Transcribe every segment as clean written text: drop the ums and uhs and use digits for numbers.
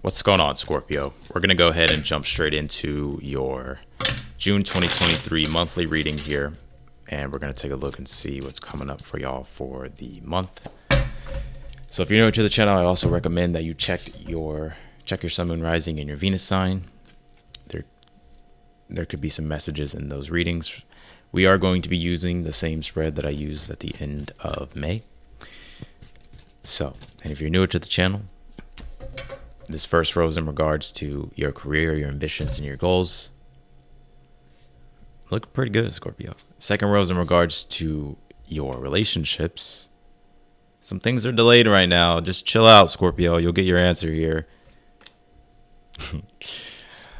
What's going on, Scorpio? We're going to go ahead and jump straight into your June 2023 monthly reading here. And we're going to take a look and see what's coming up for y'all for the month. So if you're new to the channel, I also recommend that you check your sun, moon, rising, and your Venus sign. There could be some messages in those readings. We are going to be using the same spread that I used at the end of May. So, and if you're newer to the channel, this first row is in regards to your career, your ambitions, and your goals. Look pretty good, Scorpio. Second row is in regards to your relationships. Some things are delayed right now. Just chill out, Scorpio. You'll get your answer here.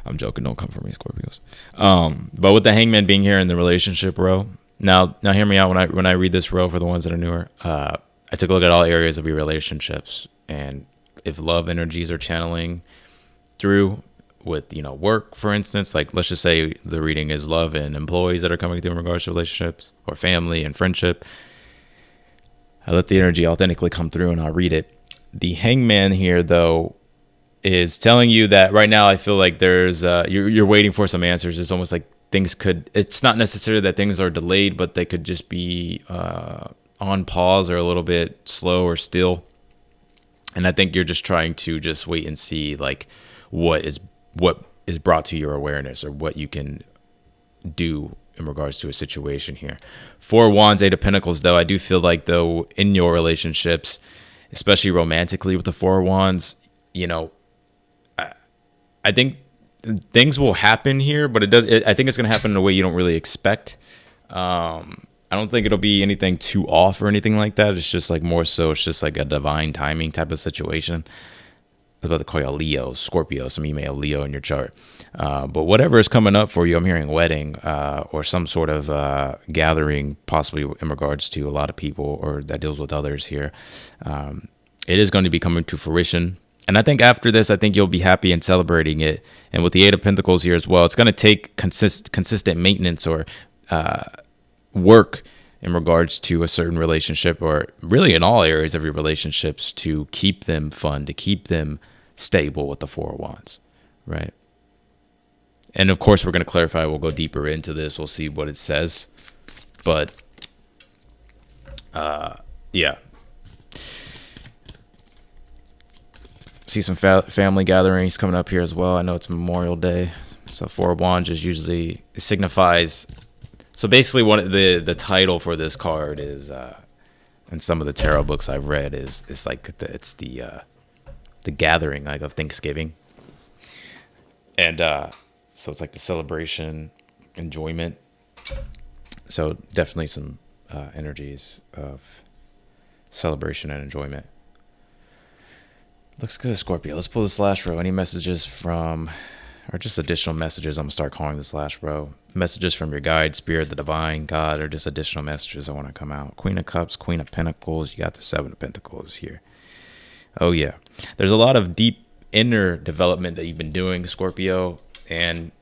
I'm joking. Don't come for me, Scorpios. But with the Hangman being here in the relationship row, now hear me out when I read this row for the ones that are newer. I took a look at all areas of your relationships, and if love energies are channeling through with, work, for instance, like let's just say the reading is love and employees that are coming through in regards to relationships, or family and friendship, I let the energy authentically come through and I'll read it. The Hangman here, though, is telling you that right now I feel like there's you're waiting for some answers. It's almost like it's not necessarily that things are delayed, but they could just be on pause or a little bit slow or still. And I think you're just trying to just wait and see like what is brought to your awareness, or what you can do in regards to a situation here. Four Wands, Eight of Pentacles, though, I do feel like, though, in your relationships, especially romantically with the Four Wands, I think things will happen here, but I think it's going to happen in a way you don't really expect. I don't think it'll be anything too off or anything like that. It's just like more so, it's just like a divine timing type of situation. I was about to call you a Leo, Scorpio. Some of you may have Leo in your chart. But whatever is coming up for you, I'm hearing wedding or some sort of gathering, possibly in regards to a lot of people or that deals with others here. It is going to be coming to fruition. And I think after this, I think you'll be happy and celebrating it. And with the Eight of Pentacles here as well, it's going to take consistent maintenance or work in regards to a certain relationship, or really in all areas of your relationships, to keep them fun, to keep them stable with the Four of Wands, right? And of course, we're going to clarify. We'll go deeper into this. We'll see what it says. But yeah. See some family gatherings coming up here as well. I know it's Memorial Day. So Four of Wands just usually signifies. So basically, the title for this card is, in some of the tarot books I've read, is like it's the gathering, like, of Thanksgiving, and so it's like the celebration, enjoyment. So definitely some energies of celebration and enjoyment. Looks good, Scorpio. Let's pull this last row. Any messages from, or just additional messages? I'm gonna start calling this last row messages from your guide, spirit, the divine, God, or just additional messages I want to come out. Queen of Cups, Queen of Pentacles. You got the Seven of Pentacles here. Oh yeah, there's a lot of deep inner development that you've been doing, Scorpio, and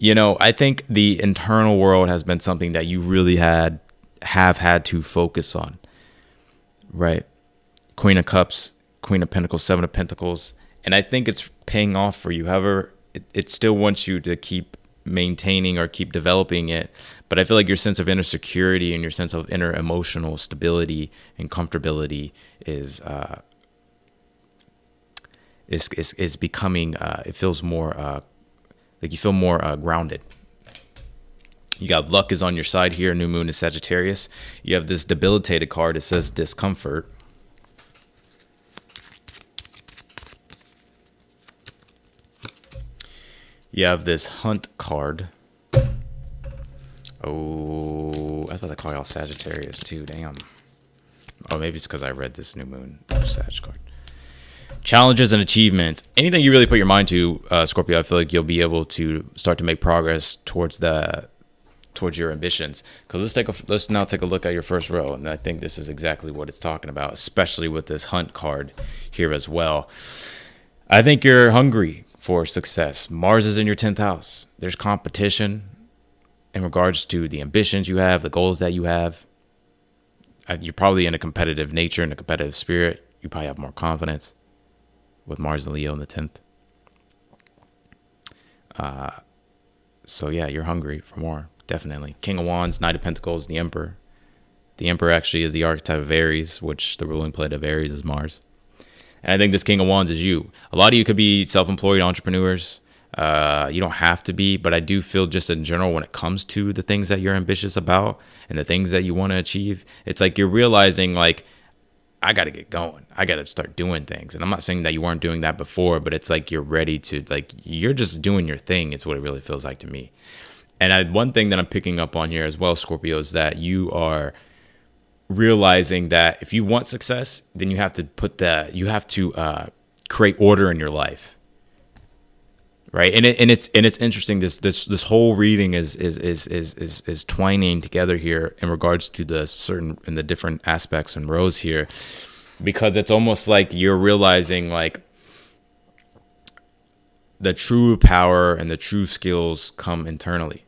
I think the internal world has been something that you really have had to focus on, right? Queen of Cups, Queen of Pentacles, Seven of Pentacles, and I think it's paying off for you. However, it still wants you to keep maintaining or keep developing it, but I feel like your sense of inner security and your sense of inner emotional stability and comfortability is becoming. It feels more like you feel more grounded. You got luck is on your side here. New moon is Sagittarius. You have this debilitated card. It says discomfort. You have this hunt card. Oh, I was about to call y'all Sagittarius too. Damn. Oh, maybe it's because I read this new moon Sag card. Challenges and achievements. Anything you really put your mind to, Scorpio, I feel like you'll be able to start to make progress towards your ambitions. Because let's now take a look at your first row, and I think this is exactly what it's talking about, especially with this hunt card here as well. I think you're hungry for success. Mars is in your 10th house. There's competition in regards to the ambitions you have, the goals that you have. You're probably in a competitive nature, in a competitive spirit. You probably have more confidence. with Mars and Leo in the 10th. So yeah, you're hungry for more, definitely. King of Wands, Knight of Pentacles, the Emperor. The Emperor actually is the archetype of Aries, which the ruling planet of Aries is Mars. And I think this King of Wands is you. A lot of you could be self-employed entrepreneurs. You don't have to be, but I do feel just in general when it comes to the things that you're ambitious about and the things that you want to achieve, it's like you're realizing like, I got to get going. I got to start doing things. And I'm not saying that you weren't doing that before, but it's like you're ready to, like, you're just doing your thing. It's what it really feels like to me. And one thing that I'm picking up on here as well, Scorpio, is that you are realizing that if you want success, then you have to create order in your life, right? And it's interesting. This whole reading is twining together here in regards to the different aspects and rows here, because it's almost like you're realizing like the true power and the true skills come internally,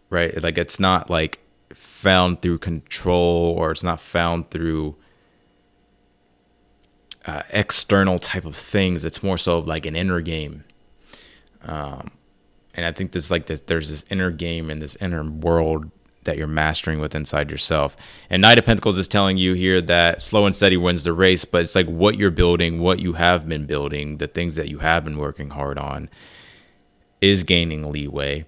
right? Like it's not like found through control, or it's not found through external type of things. It's more so like an inner game. And I think there's this inner game and this inner world that you're mastering with inside yourself. And Knight of Pentacles is telling you here that slow and steady wins the race, but it's like what you're building, what you have been building, the things that you have been working hard on is gaining leeway.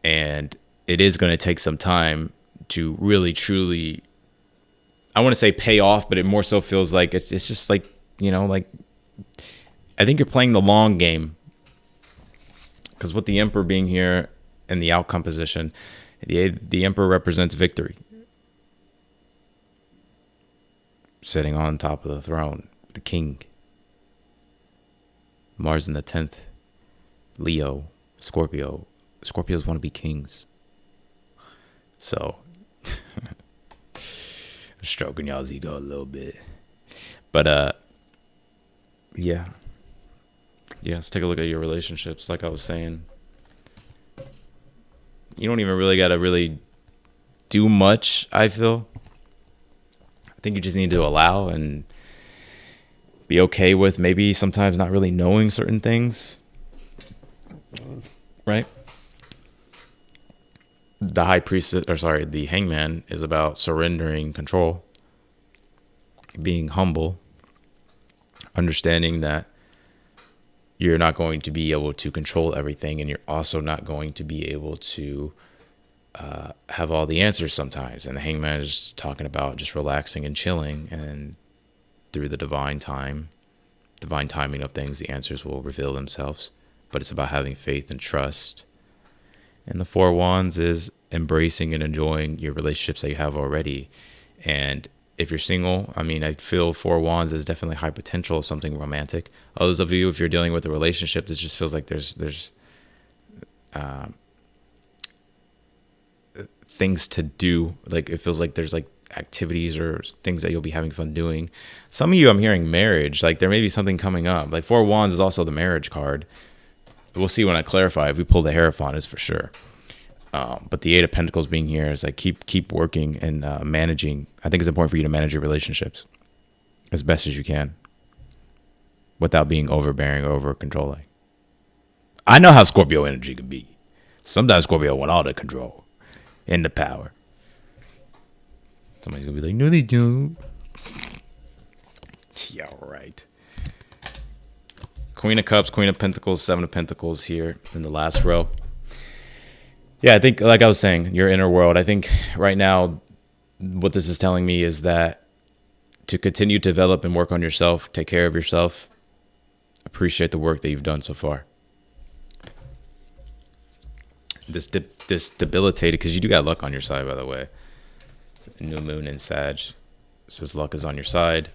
And it is going to take some time to really, truly, I want to say pay off, but it more so feels like it's just like, like I think you're playing the long game. Because with the Emperor being here in the outcome position, the Emperor represents victory. Sitting on top of the throne, the king. Mars in the 10th. Leo, Scorpio. Scorpios want to be kings. So, stroking y'all's ego a little bit. But, yeah. Yeah, let's take a look at your relationships. Like I was saying, you don't even really got to really do much, I feel. I think you just need to allow and be okay with maybe sometimes not really knowing certain things. Right? The Hangman is about surrendering control, being humble, understanding that you're not going to be able to control everything, and you're also not going to be able to have all the answers sometimes. And the Hangman is talking about just relaxing and chilling, and through the divine timing of things, the answers will reveal themselves. But it's about having faith and trust. And the Four of Wands is embracing and enjoying your relationships that you have already. And if you're single, I mean, I feel Four of Wands is definitely high potential of something romantic. Others of you, if you're dealing with a relationship, it just feels like there's things to do. Like it feels like there's like activities or things that you'll be having fun doing. Some of you, I'm hearing marriage. Like there may be something coming up. Like Four of Wands is also the marriage card. We'll see when I clarify. If we pull the Hierophant, is for sure. But the Eight of Pentacles being here is like keep working and managing. I think it's important for you to manage your relationships as best as you can without being overbearing or over controlling. I know how Scorpio energy can be. Sometimes Scorpio want all the control and the power. Somebody's gonna be like, no, they don't. Yeah, right. Queen of Cups, Queen of Pentacles, Seven of Pentacles here in the last row. Yeah, I think, like I was saying, your inner world. I think right now, what this is telling me is that to continue to develop and work on yourself, take care of yourself, appreciate the work that you've done so far. This debilitated, because you do got luck on your side, by the way. New moon in Sag says luck is on your side.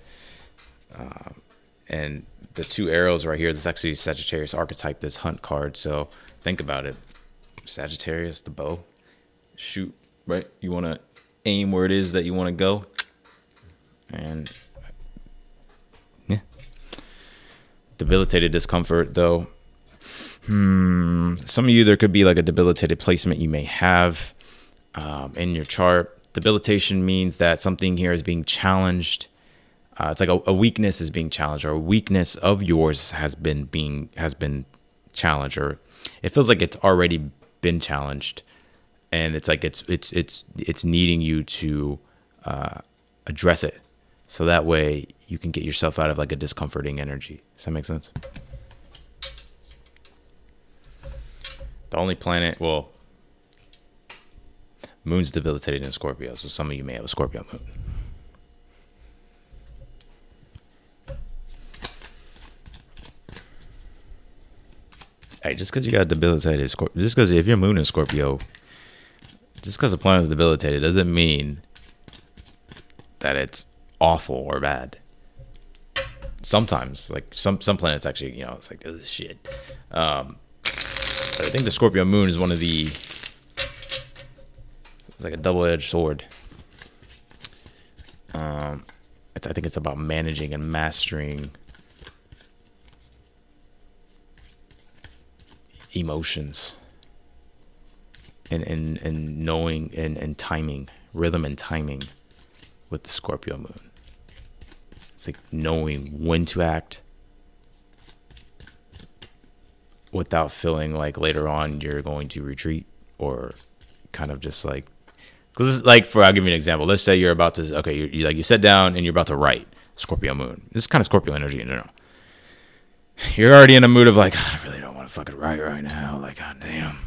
And the two arrows right here, this is actually Sagittarius archetype, this hunt card. So think about it. Sagittarius, the bow, shoot, right? You want to aim where it is that you want to go. And yeah. Debilitated discomfort, though. Some of you, there could be like a debilitated placement you may have in your chart. Debilitation means that something here is being challenged. It's like a weakness is being challenged, or a weakness of yours has been challenged, or it feels like it's already been challenged, and it's like it's needing you to address it, so that way you can get yourself out of like a discomforting energy. Does that make sense? The only planet, well, moon's debilitated in Scorpio, so some of you may have a Scorpio moon. Hey, just because you got debilitated Scorpio, just because if your moon is Scorpio, just because the planet is debilitated doesn't mean that it's awful or bad. Sometimes, like some planets actually, it's like, this is shit. But I think the Scorpio moon is one of the, it's like a double-edged sword. I think it's about managing and mastering emotions and knowing and timing, rhythm and timing with the Scorpio moon. It's like knowing when to act without feeling like later on you're going to retreat, or kind of just like, because like, I'll give you an example. Let's say you're about to, okay, you sit down and you're about to write. Scorpio moon. This is kind of Scorpio energy in general. You're already in a mood of like, I really don't want to fucking write right now. Like, god damn.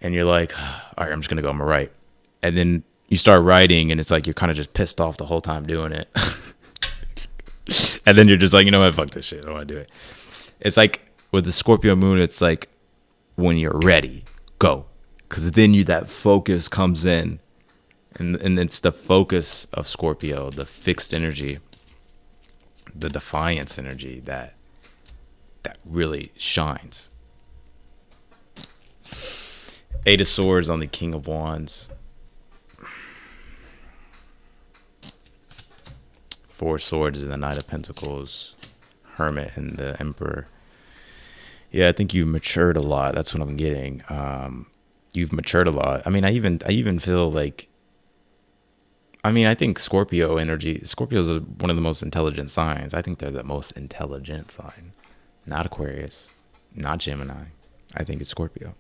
And you're like, all right, I'm just gonna go. I'm gonna write. And then you start writing, and it's like you're kind of just pissed off the whole time doing it. And then you're just like, you know what? Fuck this shit. I don't want to do it. It's like with the Scorpio moon, it's like when you're ready, go. Because then that focus comes in. And it's the focus of Scorpio, the fixed energy, the defiance energy that really shines. Eight of Swords on the King of Wands. Four of Swords and the Knight of Pentacles. Hermit and the Emperor. Yeah, I think you've matured a lot. That's what I'm getting. You've matured a lot. I mean, I even feel like, I think Scorpio energy, Scorpios are one of the most intelligent signs. I think they're the most intelligent sign. Not Aquarius, not Gemini. I think it's Scorpio.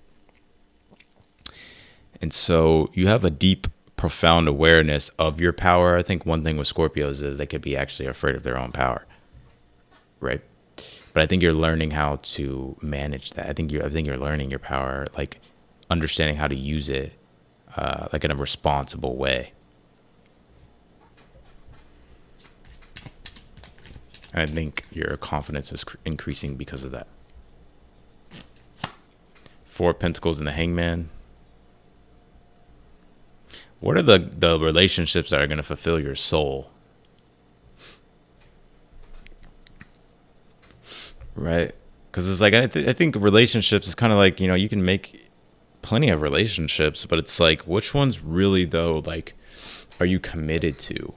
And so you have a deep, profound awareness of your power. I think one thing with Scorpios is they could be actually afraid of their own power, right? But I think you're learning how to manage that. I think you're learning your power, like understanding how to use it, like in a responsible way. And I think your confidence is increasing because of that. Four of Pentacles and the Hangman. What are the relationships that are going to fulfill your soul? Right? Because it's like, I think relationships is kind of like, you can make plenty of relationships, but it's like, which ones really, though, like, are you committed to?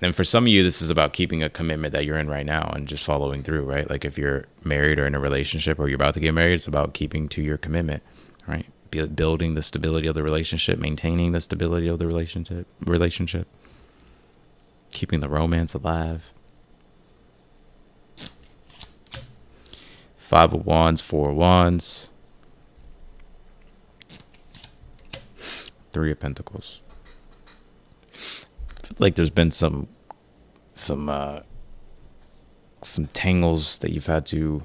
And for some of you, this is about keeping a commitment that you're in right now and just following through, right? Like if you're married or in a relationship or you're about to get married, it's about keeping to your commitment, right? Building the stability of the relationship, maintaining the stability of the relationship, keeping the romance alive. Five of Wands, Four of Wands. Three of Pentacles. I feel like there's been some tangles that you've had to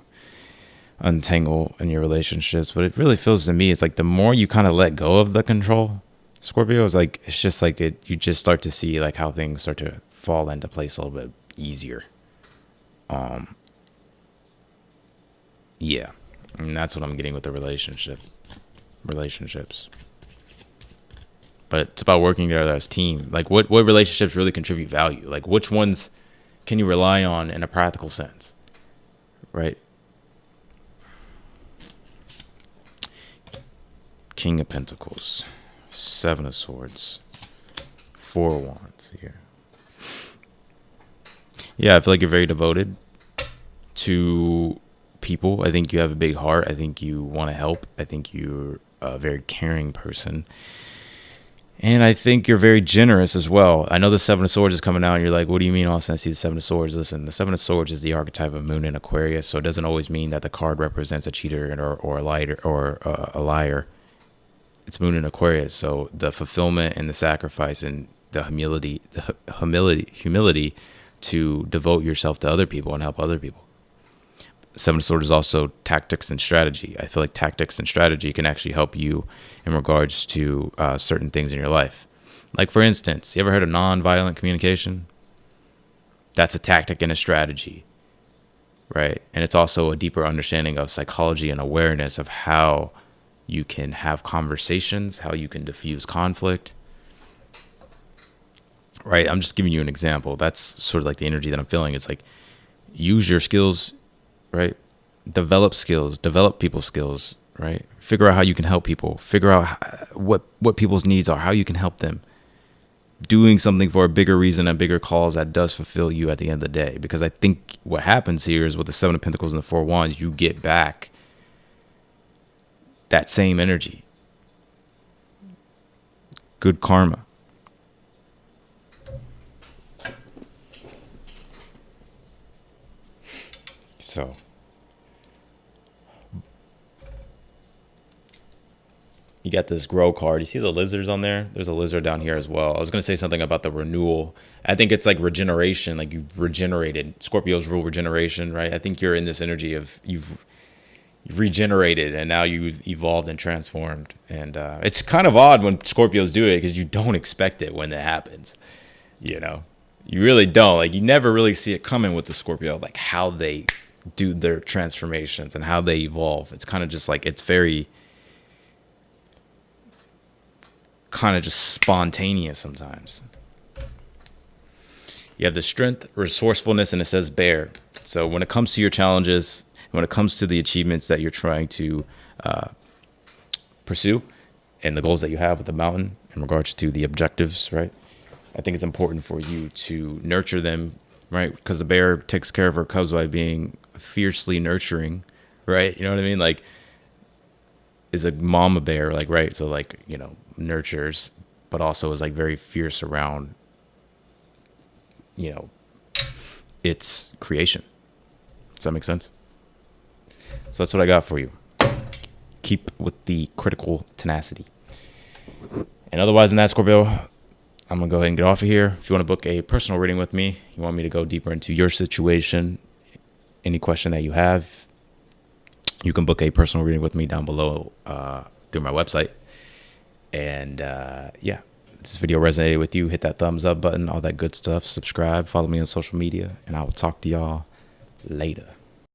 untangle in your relationships, but it really feels to me, it's like the more you kind of let go of the control, Scorpio, is like, it's just like you just start to see like how things start to fall into place a little bit easier. Yeah, and that's what I'm getting with the relationships. But it's about working together as a team. Like what relationships really contribute value? Like which ones can you rely on in a practical sense? Right? King of Pentacles, Seven of Swords, Four of Wands here. Yeah, I feel like you're very devoted to people. I think you have a big heart. I think you want to help. I think you're a very caring person. And I think you're very generous as well. I know the Seven of Swords is coming out, and you're like, what do you mean, Austin? I see the Seven of Swords. Listen, the Seven of Swords is the archetype of Moon in Aquarius, so it doesn't always mean that the card represents a cheater or a liar a liar. It's Moon in Aquarius, so the fulfillment and the sacrifice and the humility to devote yourself to other people and help other people. Seven of Swords is also tactics and strategy. I feel like tactics and strategy can actually help you in regards to certain things in your life. Like, for instance, you ever heard of nonviolent communication? That's a tactic and a strategy, right? And it's also a deeper understanding of psychology and awareness of how you can have conversations, how you can diffuse conflict, right? I'm just giving you an example. That's sort of like the energy that I'm feeling. It's like, use your skills, right? Develop skills, develop people's skills, right? Figure out how you can help people. Figure out what people's needs are, how you can help them. Doing something for a bigger reason, a bigger cause that does fulfill you at the end of the day. Because I think what happens here is with the Seven of Pentacles and the Four of Wands, you get back that same energy. Good karma. So, you got this grow card. You see the lizards on there? There's a lizard down here as well. I was going to say something about the renewal. I think it's like regeneration, like you've regenerated. Scorpios rule regeneration, right? I think you're in this energy of you've regenerated and now you've evolved and transformed. And it's kind of odd when Scorpios do it because you don't expect it when it happens. You know, you really don't. Like, you never really see it coming with the Scorpio, like how they do their transformations and how they evolve. It's kind of just like, it's very kind of just spontaneous sometimes. You have the strength, resourcefulness, and it says bear. So when it comes to your challenges, when it comes to the achievements that you're trying to pursue and the goals that you have with the mountain in regards to the objectives, right? I think it's important for you to nurture them, right? Because the bear takes care of her cubs by being fiercely nurturing, right? You know what I mean? Like, is a mama bear, like, right? So, like, you know, nurtures, but also is like very fierce around, you know, its creation. Does that make sense? So that's what I got for you. Keep with the critical tenacity. And otherwise than that, Scorpio, I'm going to go ahead and get off of here. If you want to book a personal reading with me, you want me to go deeper into your situation, any question that you have, you can book a personal reading with me down below through my website. And yeah, if this video resonated with you, hit that thumbs up button, all that good stuff. Subscribe, follow me on social media, and I will talk to y'all later.